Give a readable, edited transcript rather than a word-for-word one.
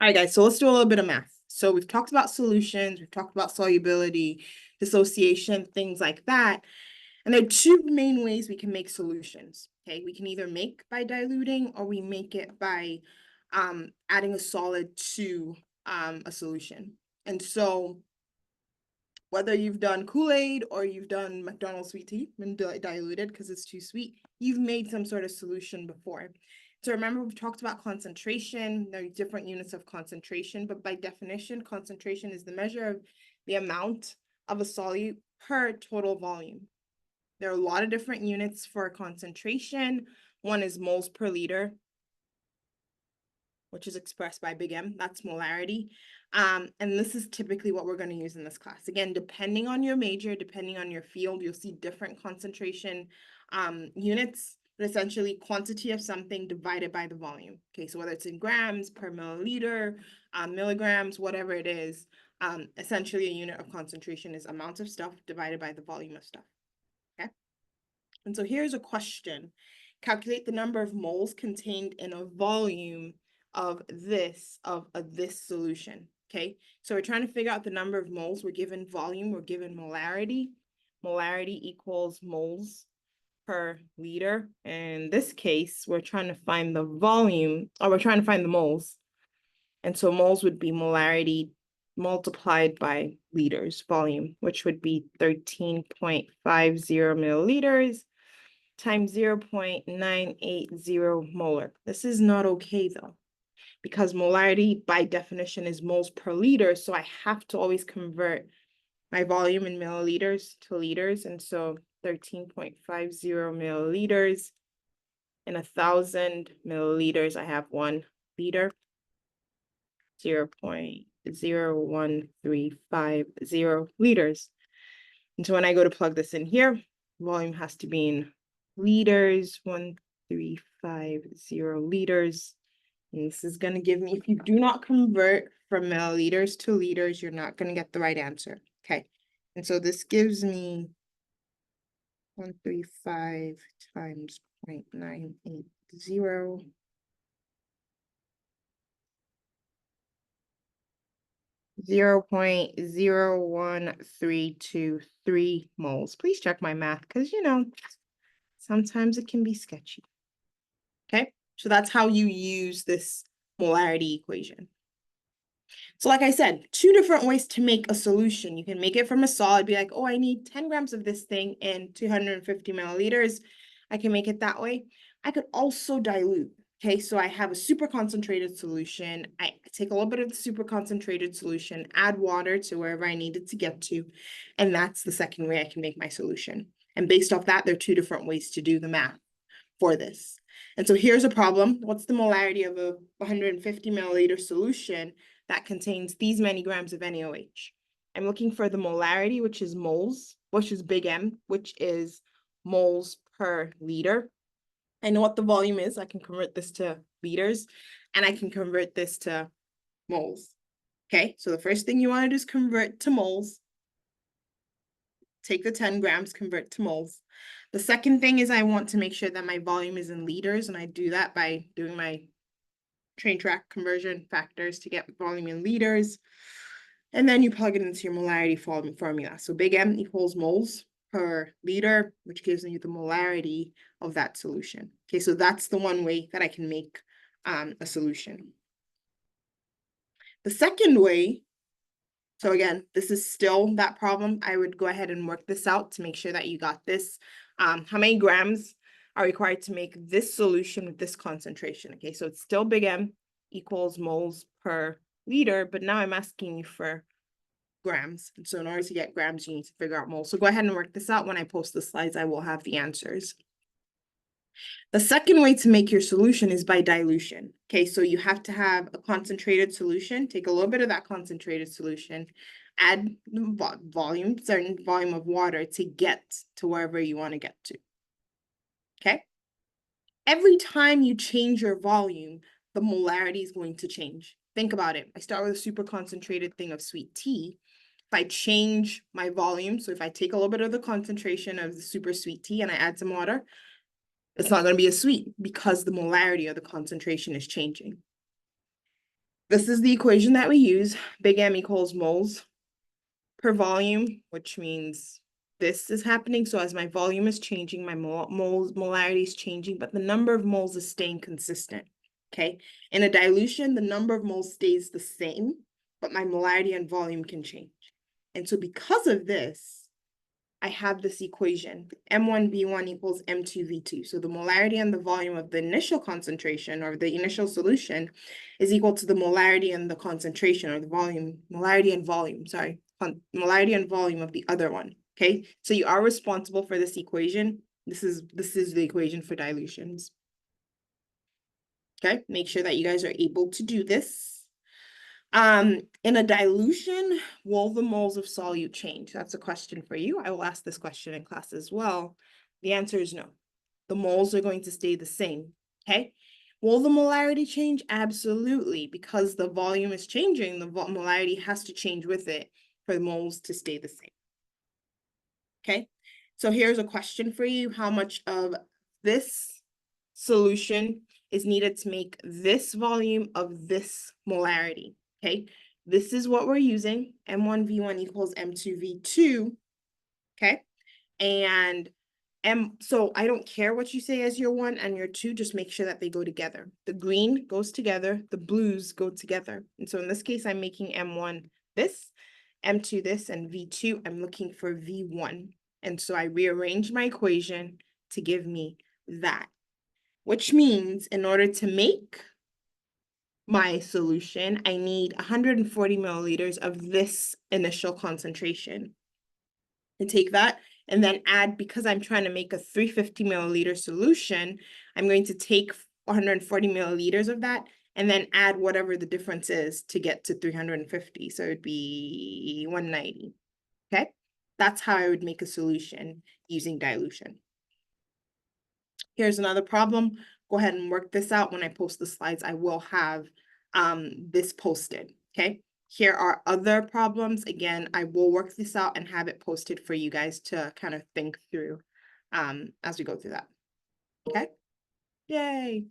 All right, guys, so let's do a little bit of math. So we've talked about solutions, we've talked about solubility, dissociation, things like that. And there are two main ways we can make solutions, okay? We can either make by diluting or we make it by adding a solid to a solution. And so whether you've done Kool-Aid or you've done McDonald's sweet tea and diluted because it's too sweet, you've made some sort of solution before. So remember, we've talked about concentration. There are different units of concentration, but by definition, concentration is the measure of the amount of a solute per total volume. There are a lot of different units for concentration. One is moles per liter, which is expressed by big M, that's molarity. And this is typically what we're going to use in this class. Again, depending on your major, depending on your field, you'll see different concentration units, but essentially quantity of something divided by the volume. Okay, so whether it's in grams per milliliter, milligrams, whatever it is, essentially a unit of concentration is amount of stuff divided by the volume of stuff. Okay, and so here's a question. Calculate the number of moles contained in a volume of this solution. Okay, so we're trying to figure out the number of moles. We're given volume, we're given molarity. Molarity equals moles per liter. In this case, we're trying to find the volume, or we're trying to find the moles. And so moles would be molarity multiplied by liters, volume, which would be 13.50 milliliters times 0.980 molar. This is not okay though, because molarity by definition is moles per liter. So I have to always convert my volume in milliliters to liters. And so 13.50 milliliters in 1,000 milliliters, I have 1 liter, 0.01350 liters. And so when I go to plug this in here, volume has to be in liters, 1350 liters. And this is going to give me, if you do not convert from milliliters to liters, you're not going to get the right answer. Okay. And so this gives me 135 times 0.980. 0.01323 moles. Please check my math because, sometimes it can be sketchy. Okay, so that's how you use this molarity equation. So like I said, two different ways to make a solution. You can make it from a solid, be like, oh, I need 10 grams of this thing in 250 milliliters. I can make it that way. I could also dilute. Okay, so I have a super concentrated solution. I take a little bit of the super concentrated solution, add water to wherever I need it to get to, and that's the second way I can make my solution. And based off that, there are two different ways to do the math for this. And so here's a problem. What's the molarity of a 150 milliliter solution that contains these many grams of NaOH? I'm looking for the molarity, which is moles, which is big M, which is moles per liter. I know what the volume is. I can convert this to liters, and I can convert this to moles. Okay, so the first thing you want to do is convert to moles. Take the 10 grams, convert to moles. The second thing is I want to make sure that my volume is in liters, and I do that by doing my train track conversion factors to get volume in liters. And then you plug it into your molarity formula. So big M equals moles per liter, which gives you the molarity of that solution. Okay, so that's the one way that I can make a solution. The second way, so again, this is still that problem. I would go ahead and work this out to make sure that you got this. How many grams are required to make this solution with this concentration? Okay, so it's still big M equals moles per liter, but now I'm asking you for grams. And so in order to get grams, you need to figure out moles. So go ahead and work this out. When I post the slides, I will have the answers. The second way to make your solution is by dilution. Okay, so you have to have a concentrated solution. Take a little bit of that concentrated solution, add volume, certain volume of water to get to wherever you want to get to. Okay? Every time you change your volume, the molarity is going to change. Think about it. I start with a super concentrated thing of sweet tea. If I change my volume, so if I take a little bit of the concentration of the super sweet tea and I add some water, it's not going to be as sweet because the molarity or the concentration is changing. This is the equation that we use. Big M equals moles per volume, which means this is happening. So as my volume is changing, my molarity is changing, but the number of moles is staying consistent. Okay. In a dilution, the number of moles stays the same, but my molarity and volume can change. And so because of this, I have this equation, M1V1 equals M2V2. So the molarity and the volume of the initial concentration or the initial solution is equal to the molarity and the concentration or the volume, molarity and volume of the other one. Okay, so you are responsible for this equation. This is the equation for dilutions. Okay, make sure that you guys are able to do this. In a dilution, will the moles of solute change? That's a question for you. I will ask this question in class as well. The answer is no. The moles are going to stay the same, okay? Will the molarity change? Absolutely, because the volume is changing, the molarity has to change with it for the moles to stay the same. Okay, so here's a question for you. How much of this solution is needed to make this volume of this molarity? Okay, this is what we're using. M1V1 equals M2V2. Okay, and so I don't care what you say as your 1 and your 2, just make sure that they go together. The green goes together, the blues go together. And so in this case, I'm making M1 this, M2 this, and V2, I'm looking for V1. And so I rearranged my equation to give me that, which means in order to make my solution, I need 140 milliliters of this initial concentration. And take that and then add, because I'm trying to make a 350 milliliter solution, I'm going to take 140 milliliters of that and then add whatever the difference is to get to 350. So it'd be 190. Okay, that's how I would make a solution using dilution. Here's another problem. Go ahead and work this out. When I post the slides, I will have this posted. Okay, here are other problems. Again, I will work this out and have it posted for you guys to kind of think through as we go through that. Okay, yay.